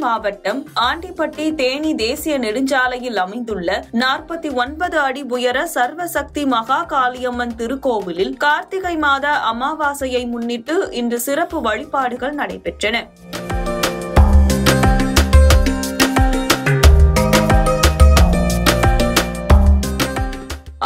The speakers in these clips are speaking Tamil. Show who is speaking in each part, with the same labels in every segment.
Speaker 1: மாவட்டம் ஆண்டிப்பட்டி தேனி தேசிய நெடுஞ்சாலையில் அமைந்துள்ள 49 அடி உயர சர்வசக்தி மகா காளியம்மன் திருக்கோவிலில் கார்த்திகை மாத அமாவாசையை முன்னிட்டு இன்று சிறப்பு வழிபாடுகள் நடைபெற்றன.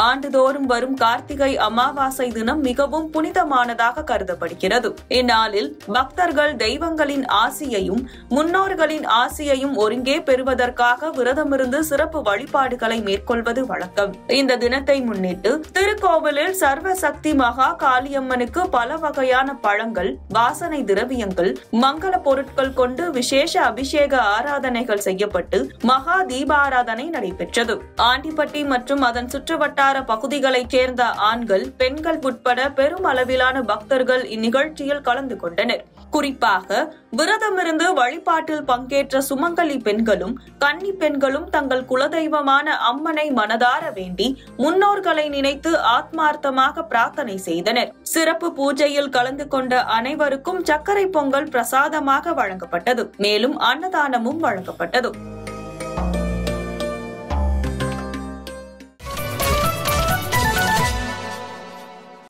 Speaker 1: ஆண்டுதோறும் வரும் கார்த்திகை அமாவாசை தினம் மிகவும் புனிதமானதாக கருதப்படுகிறது. இந்நாளில் பக்தர்கள் தெய்வங்களின் ஆசியையும் முன்னோர்களின் ஆசியையும் ஒருங்கே பெறுவதற்காக விரதமிருந்து சிறப்பு வழிபாடுகளை மேற்கொள்வது வழக்கம். இந்த தினத்தை முன்னிட்டு திருக்கோவிலில் சர்வசக்தி மகா காளியம்மனுக்கு பல வகையான பழங்கள், வாசனை திரவியங்கள், மங்கள பொருட்கள் கொண்டு விசேஷ அபிஷேக ஆராதனைகள் செய்யப்பட்டு மகா தீபாராதனை நடைபெற்றது. ஆண்டிப்பட்டி மற்றும் அதன் சுற்றுவட்டார பகுதிகளைச் சேர்ந்த ஆண்கள், பெண்கள் உட்பட பெரும் அளவிலான பக்தர்கள் இந்நிகழ்ச்சியில் கலந்து கொண்டனர். குறிப்பாக விரதமிருந்து வழிபாட்டில் பங்கேற்ற சுமங்கலி பெண்களும் கன்னி பெண்களும் தங்கள் குலதெய்வமான அம்மனை மனதார வேண்டி முன்னோர்களை நினைத்து ஆத்மார்த்தமாக பிரார்த்தனை செய்தனர். சிறப்பு பூஜையில் கலந்து கொண்ட அனைவருக்கும் சர்க்கரை பொங்கல் பிரசாதமாக வழங்கப்பட்டது. மேலும் அன்னதானமும் வழங்கப்பட்டது.